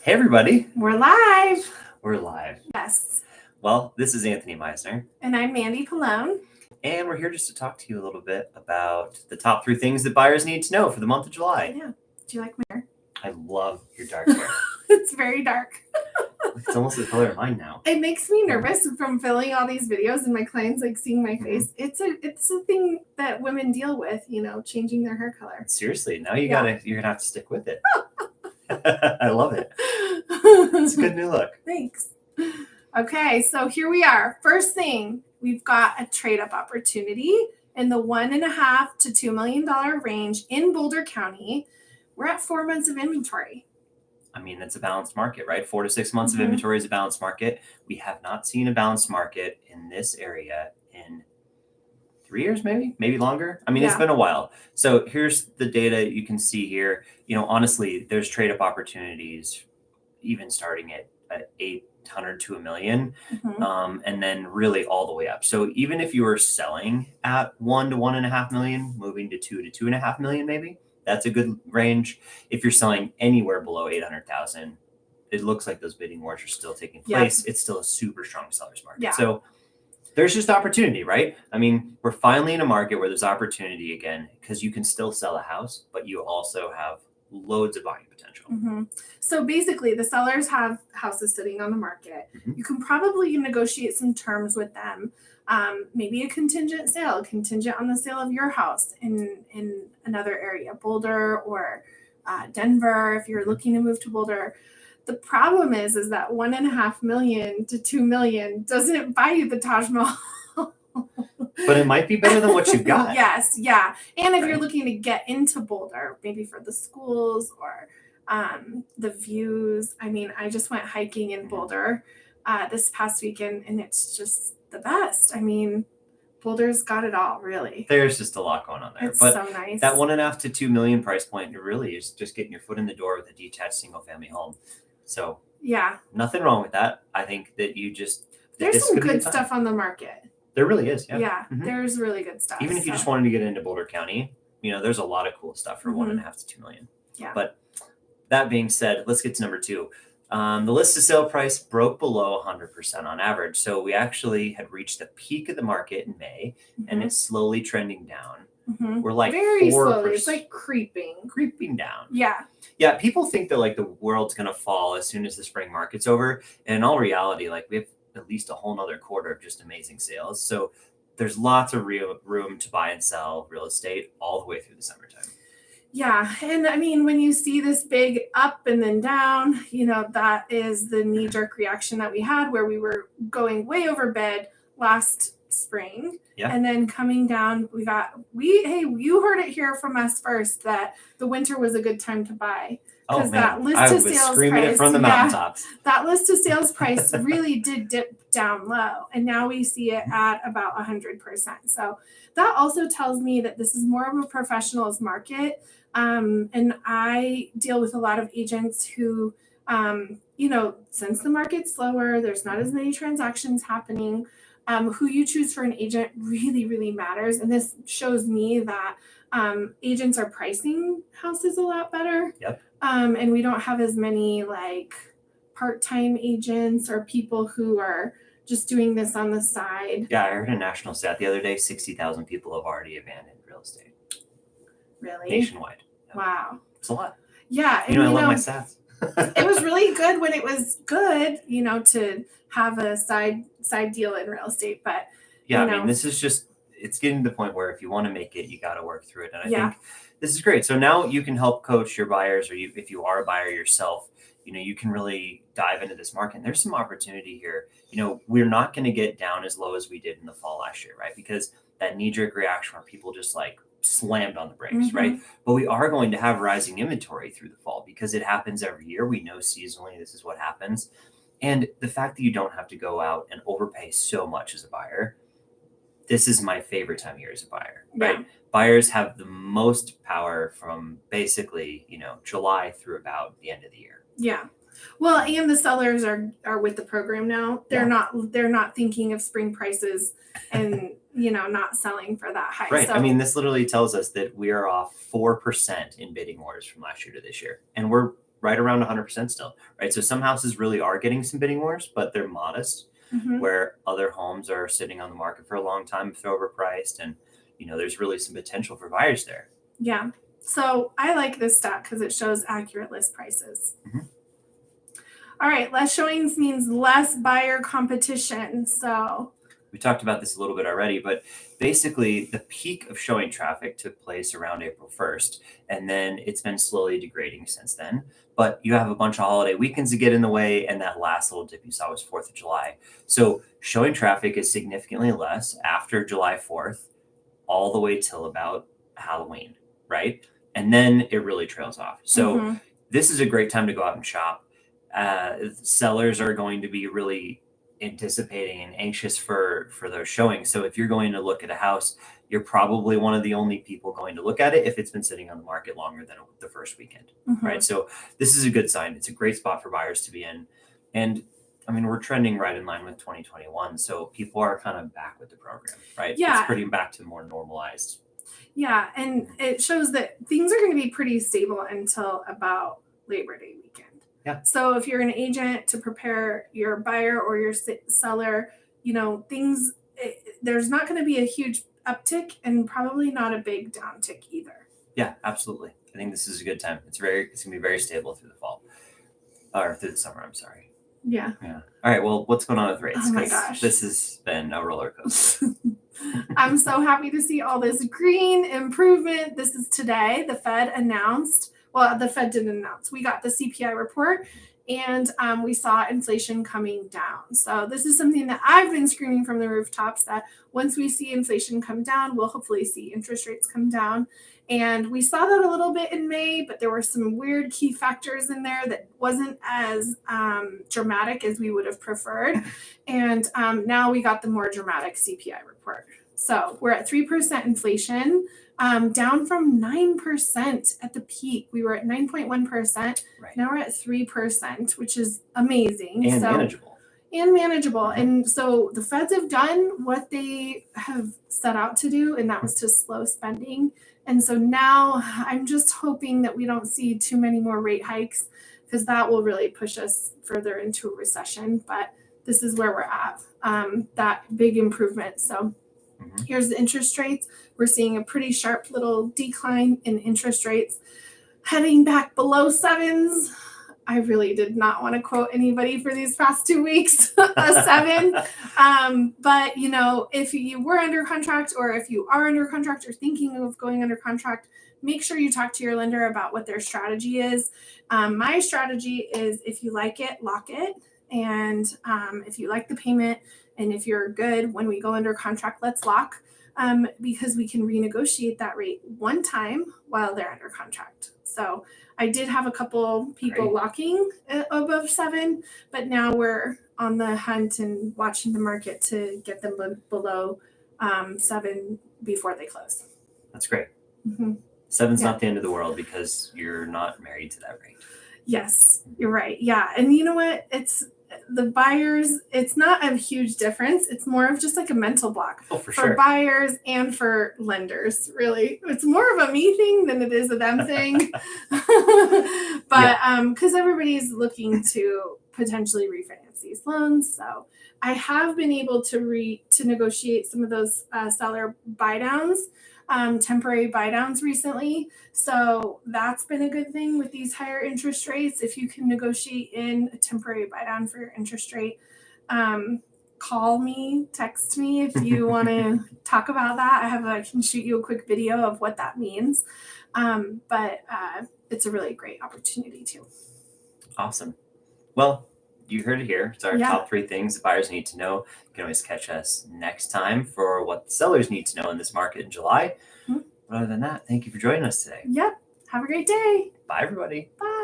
Hey, everybody. We're live. We're live. Yes. Well, this is Anthony Meisner. And I'm Mandy Pallone. And we're here just to talk to you a little bit about the top 3 things that buyers need to know for the month of July. Yeah. Do you like my hair? I love your dark hair. It's very dark. It's almost the color of mine now. It makes me nervous from filming all these videos and my clients like seeing my face. It's a thing that women deal with, changing their hair color. Seriously, now you're gonna have to stick with it. I love it. It's a good new look. Thanks. Okay, so here we are. First thing, we've got a trade-up opportunity in the $1.5 to $2 million range in Boulder County. We're at 4 months of inventory. I mean, it's a balanced market, right? 4 to 6 months of inventory is a balanced market. We have not seen a balanced market in this area in 3 years, maybe longer. I mean, It's been a while. So here's the data you can see here. Honestly, there's trade-up opportunities even starting at 800 to $1 million, and then really all the way up. So even if you were selling at 1 to 1.5 million, moving to 2 to 2.5 million, maybe that's a good range. If you're selling anywhere below 800,000, it looks like those bidding wars are still taking place. Yep. It's still a super strong seller's market. Yeah. So there's just opportunity, right? I mean, we're finally in a market where there's opportunity again, because you can still sell a house, but you also have loads of buying potential. So basically, the sellers have houses sitting on the market. You can probably negotiate some terms with them. Maybe a contingent sale, contingent on the sale of your house in another area, Boulder or Denver, if you're looking to move to Boulder. The problem is that 1.5 million to 2 million doesn't buy you the Taj Mahal. But it might be better than what you've got. Yes, yeah. And if you're looking to get into Boulder, maybe for the schools or the views. I mean, I just went hiking in Boulder this past weekend, and it's just the best. I mean, Boulder's got it all, really. There's just a lot going on there. It's so nice. That 1.5 to 2 million price point really is just getting your foot in the door with a detached single-family home. So yeah, nothing wrong with that. I think that there's some good stuff on the market. There really is. Yeah, there's really good stuff. Even if you just wanted to get into Boulder County, there's a lot of cool stuff for 1.5 to 2 million. Yeah. But that being said, let's get to number 2. The list to sale price broke below 100% on average. So we actually had reached the peak of the market in May, and it's slowly trending down. We're like very slowly. It's like creeping down. Yeah. People think that like the world's gonna fall as soon as the spring market's over, and in all reality, like we have at least a whole nother quarter of just amazing sales. So there's lots of room to buy and sell real estate all the way through the summertime. Yeah. And I mean, when you see this big up and then down, that is the knee-jerk reaction that we had, where we were going way over bid last spring. Yeah. And then coming down, you heard it here from us first that the winter was a good time to buy. Because that list to sales screaming price, it from the mountaintops. That list to sales price really did dip down low, and now we see it at about 100%. So that also tells me that this is more of a professionals market. And I deal with a lot of agents who, since the market's slower, there's not as many transactions happening. Who you choose for an agent really, really matters. And this shows me that agents are pricing houses a lot better. Yep. And we don't have as many like part-time agents or people who are just doing this on the side. Yeah, I heard a national stat the other day, 60,000 people have already abandoned real estate. Really? Nationwide. Yep. Wow. It's a lot. Yeah. And I love my stats. It was really good when it was good, to have a side deal in real estate. But yeah, I mean, this is just, it's getting to the point where if you want to make it, you got to work through it. And I think this is great. So now you can help coach your buyers, or if you are a buyer yourself, you can really dive into this market. And there's some opportunity here. We're not going to get down as low as we did in the fall last year, right? Because that knee-jerk reaction where people just like slammed on the brakes, right? But we are going to have rising inventory through the fall because it happens every year. We know seasonally this is what happens. And the fact that you don't have to go out and overpay so much as a buyer, this is my favorite time of year as a buyer, right? Yeah. Buyers have the most power from basically, July through about the end of the year. Yeah. Well, and the sellers are with the program now. They're not thinking of spring prices and not selling for that high. Right. So, I mean, this literally tells us that we are off 4% in bidding wars from last year to this year, and we're right around 100% still, right? So some houses really are getting some bidding wars, but they're modest, where other homes are sitting on the market for a long time if they're overpriced, and there's really some potential for buyers there. Yeah. So I like this stat because it shows accurate list prices. All right, less showings means less buyer competition. So we talked about this a little bit already, but basically the peak of showing traffic took place around April 1st, and then it's been slowly degrading since then. But you have a bunch of holiday weekends to get in the way, and that last little dip you saw was 4th of July. So showing traffic is significantly less after July 4th, all the way till about Halloween, right? And then it really trails off. So this is a great time to go out and shop. Sellers are going to be really anticipating and anxious for those showings. So if you're going to look at a house, you're probably one of the only people going to look at it if it's been sitting on the market longer than the first weekend, right? So this is a good sign. It's a great spot for buyers to be in. And I mean, we're trending right in line with 2021. So people are kind of back with the program, right? Yeah. It's pretty back to more normalized. Yeah. And it shows that things are going to be pretty stable until about Labor Day weekend. Yeah. So if you're an agent to prepare your buyer or your seller, there's not going to be a huge uptick and probably not a big downtick either. Yeah, absolutely. I think this is a good time. It's going to be very stable through the fall or through the summer. I'm sorry. Yeah. All right. Well, what's going on with rates? Oh my gosh. This has been a roller coaster. I'm so happy to see all this green improvement. This is today. The Fed announced. Well, the Fed didn't announce. We got the CPI report, and we saw inflation coming down. So this is something that I've been screaming from the rooftops, that once we see inflation come down, we'll hopefully see interest rates come down. And we saw that a little bit in May, but there were some weird key factors in there that wasn't as dramatic as we would have preferred. And now we got the more dramatic CPI report. So we're at 3% inflation, down from 9% at the peak. We were at 9.1%. Right. Now we're at 3%, which is amazing. And manageable. And so the Feds have done what they have set out to do, and that was to slow spending. And so now I'm just hoping that we don't see too many more rate hikes, because that will really push us further into a recession. But this is where we're at, that big improvement. So here's the interest rates. We're seeing a pretty sharp little decline in interest rates, heading back below 7s. I really did not want to quote anybody for these past 2 weeks, a 7. But, if you were under contract, or if you are under contract or thinking of going under contract, make sure you talk to your lender about what their strategy is. My strategy is, if you like it, lock it. And if you like the payment, and if you're good when we go under contract, let's lock, because we can renegotiate that rate one time while they're under contract. So I did have a couple people locking above 7, but now we're on the hunt and watching the market to get them below 7 before they close. That's great. 7's not the end of the world, because you're not married to that rate. Yes, you're right. Yeah. And you know what? It's the buyers, it's not a huge difference. It's more of just like a mental block for buyers and for lenders, really. It's more of a me thing than it is a them thing. But because everybody's looking to potentially refinance these loans. So I have been able to negotiate some of those seller buy downs, temporary buy downs recently. So that's been a good thing with these higher interest rates. If you can negotiate in a temporary buy down for your interest rate, call me, text me if you want to talk about that. I can shoot you a quick video of what that means. But it's a really great opportunity too. Awesome. Well, you heard it here. It's our top 3 things that buyers need to know. You can always catch us next time for what the sellers need to know in this market in July. But other than that, thank you for joining us today. Yep. Have a great day. Bye, everybody. Bye.